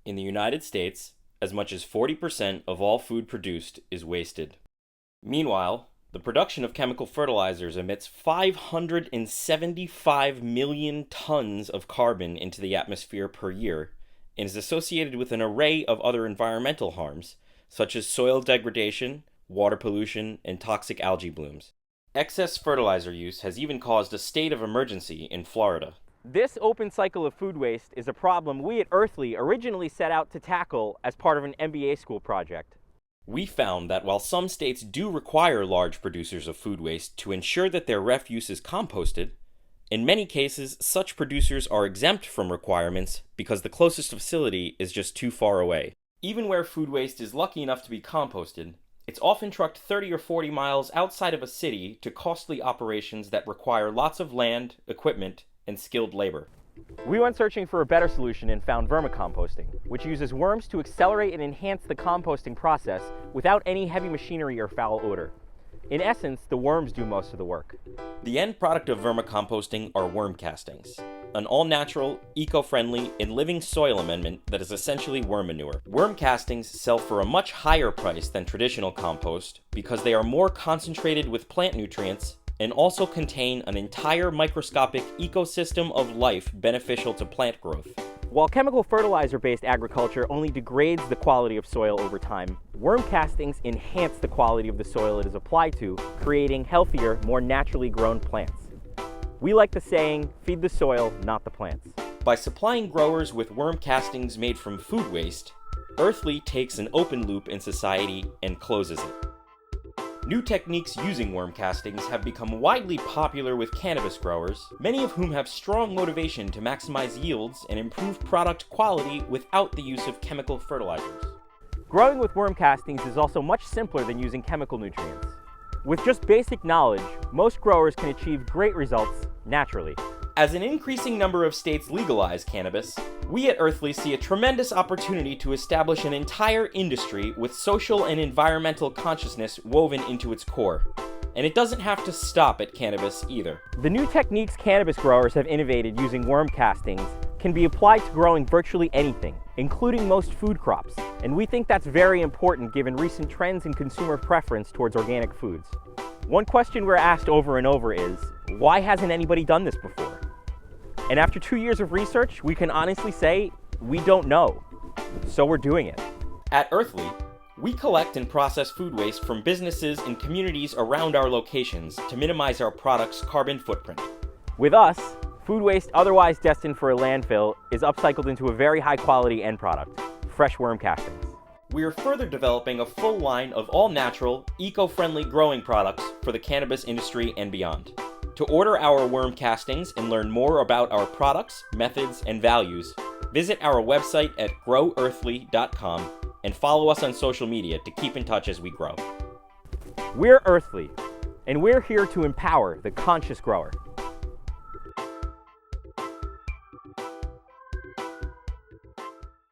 In the United States, as much as 40% of all food produced is wasted. Meanwhile, the production of chemical fertilizers emits 575 million tons of carbon into the atmosphere per year and is associated with an array of other environmental harms, such as soil degradation, water pollution, and toxic algae blooms. Excess fertilizer use has even caused a state of emergency in Florida. This open cycle of food waste is a problem we at Earthly originally set out to tackle as part of an MBA school project. We found that while some states do require large producers of food waste to ensure that their refuse is composted, in many cases such producers are exempt from requirements because the closest facility is just too far away. Even where food waste is lucky enough to be composted, it's often trucked 30 or 40 miles outside of a city to costly operations that require lots of land, equipment, and skilled labor. We went searching for a better solution and found vermicomposting, which uses worms to accelerate and enhance the composting process without any heavy machinery or foul odor. In essence, the worms do most of the work. The end product of vermicomposting are worm castings, an all-natural, eco-friendly, and living soil amendment that is essentially worm manure. Worm castings sell for a much higher price than traditional compost because they are more concentrated with plant nutrients and also contain an entire microscopic ecosystem of life beneficial to plant growth. While chemical fertilizer-based agriculture only degrades the quality of soil over time, worm castings enhance the quality of the soil it is applied to, creating healthier, more naturally grown plants. We like the saying, feed the soil, not the plants. By supplying growers with worm castings made from food waste, Earthly takes an open loop in society and closes it. New techniques using worm castings have become widely popular with cannabis growers, many of whom have strong motivation to maximize yields and improve product quality without the use of chemical fertilizers. Growing with worm castings is also much simpler than using chemical nutrients. With just basic knowledge, most growers can achieve great results naturally. As an increasing number of states legalize cannabis, we at Earthly see a tremendous opportunity to establish an entire industry with social and environmental consciousness woven into its core. And it doesn't have to stop at cannabis either. The new techniques cannabis growers have innovated using worm castings can be applied to growing virtually anything, including most food crops. And we think that's very important given recent trends in consumer preference towards organic foods. One question we're asked over and over is, why hasn't anybody done this before? And after 2 years of research, we can honestly say, we don't know. So we're doing it. At Earthly, we collect and process food waste from businesses and communities around our locations to minimize our product's carbon footprint. With us, food waste otherwise destined for a landfill is upcycled into a very high-quality end product, fresh worm castings. We are further developing a full line of all-natural, eco-friendly growing products for the cannabis industry and beyond. To order our worm castings and learn more about our products, methods, and values, visit our website at growearthly.com and follow us on social media to keep in touch as we grow. We're Earthly, and we're here to empower the conscious grower.